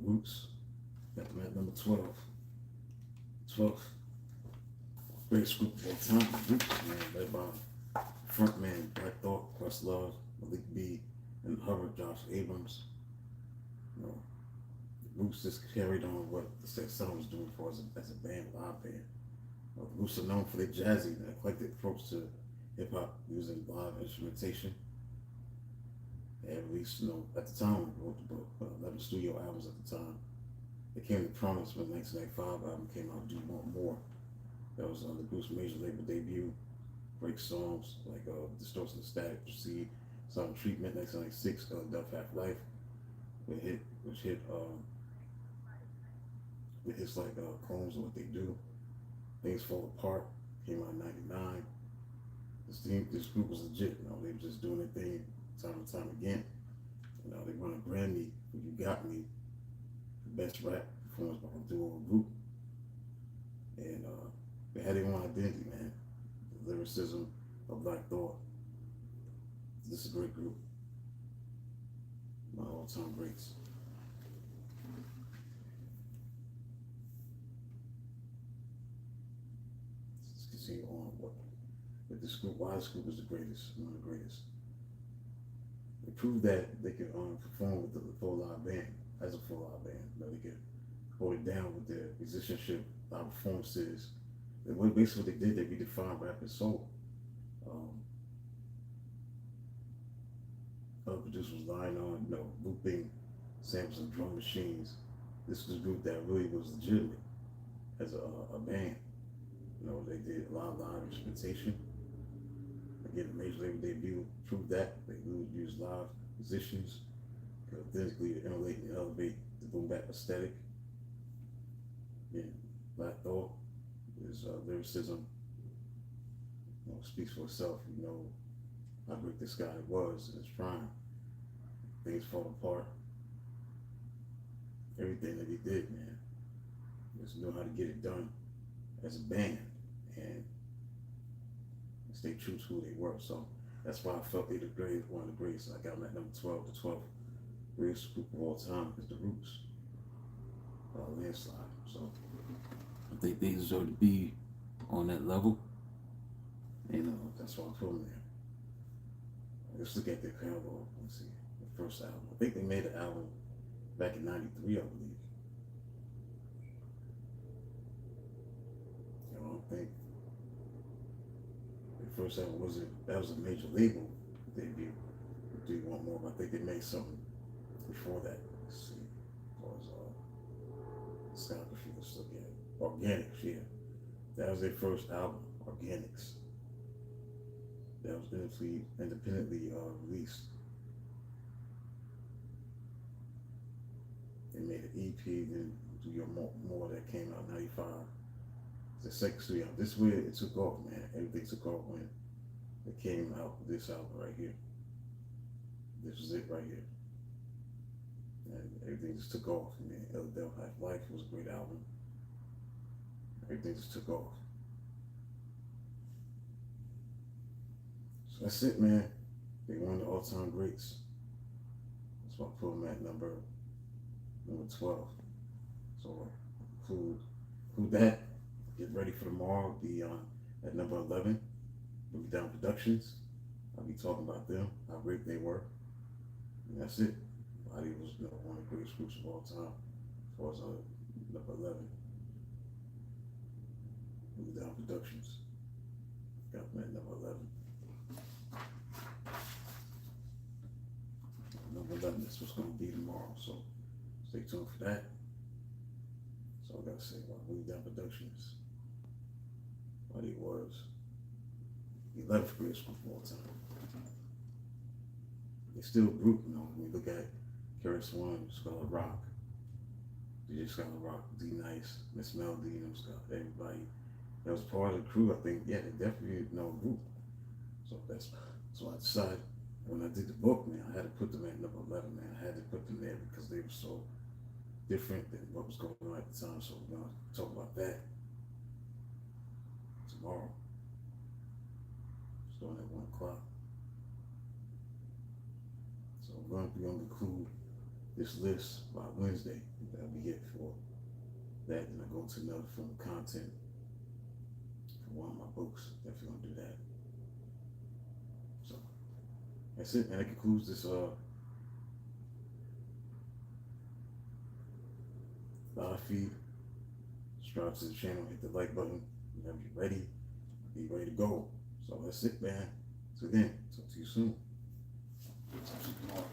Roots. Got them at number 12. 12th. Greatest group of all time. The Roots, man. Led by frontman Black Thought, Questlove, Malik B, and Hubbard, Josh Abrams. You know, the Roots just carried on what the Sex Son was doing for us as a band, live band. The Roots are known for their jazzy and eclectic approach to hip hop using live instrumentation. They had released, at the time when we wrote the book, 11 studio albums at the time. They came to prominence when the 1995 album came out, Do You Want More? That was the group's major label debut. Great songs like Distortion and Static, Proceed, Silent Treatment, 1996, Death Half Life, which hit with hits like Clones and What They Do. Things Fall Apart came out in '99. This group was legit. They were just doing their thing time and time again. They won a Grammy for You Got Me, the best rap performance by a duo group, and they had their own identity, man. The lyricism of Black Thought. This is a great group. My all-time greats. Let's continue on with this group. Why this group is the greatest, one of the greatest. They proved that they could perform with the full live band, as a full live band. They could hold it down with their musicianship, live performances. And basically what they did, they redefined rap and soul. Other producers lying on, looping samples and drum machines. This was a group that really was legitimate as a band. They did a lot of live instrumentation. Again, the major label debut proved that. They would use live musicians authentically to emulate and elevate the boom bap aesthetic. Again, Black Thought, his lyricism speaks for itself. How great this guy was in his prime. Things Fall Apart. Everything that he did, man. Just knew how to get it done as a band and stay true to who they were. So that's why I felt they were one of the greatest. I got them at number 12, the 12th greatest group of all time is the Roots. Landslide. So I think they deserve to be on that level. And that's why I put them there. Let's look at their catalog. Let's see. The first album. I think they made an album back in '93, I believe. I don't think the first album that was a major label debut. Do You Want More? But I think they made something before that. Let's see. Discography, let's look at it. Organics, yeah. That was their first album, Organics. That was independently released. They made an EP, then Do You Want More that came out in '95. The second studio album. This is where it took off, man. Everything took off when it came out with this album right here. This was it right here. And everything just took off. Man, Death Half Life was a great album. Everything just took off. So that's it, man. They won the all-time greats. That's why I put them at number 12. So include that. Get ready for tomorrow. Be at number 11. Boogie Down Productions. I'll be talking about them, how great they were. And that's it. Body was one of the greatest groups of all time. As far as number 11. Boogie Down Productions. Got them at number 11. Number 11, that's what's going to be tomorrow. So stay tuned for that. That's all I got to say about Boogie Down Productions. What he was. 11th greatest group of all time. They still a group, when you look at Keras One, Scarlet Rock, DJ Scarlet Rock, D Nice, Miss Melody, everybody that was part of the crew. I think, yeah, they definitely know a group. So I decided when I did the book, man, I had to put them at number 11, man. I had to put them there because they were so different than what was going on at the time. So we're going to talk about that tomorrow. Starting at 1 o'clock. So we're going to include this list by Wednesday. That'll be it for that. And I go into another form of content for one of my books. Definitely gonna do that. So that's it, and it concludes this live feed. Subscribe to the channel, hit the like button whenever you're ready. Be ready to go. So that's it, man. So again, talk to you soon. Talk to you tomorrow.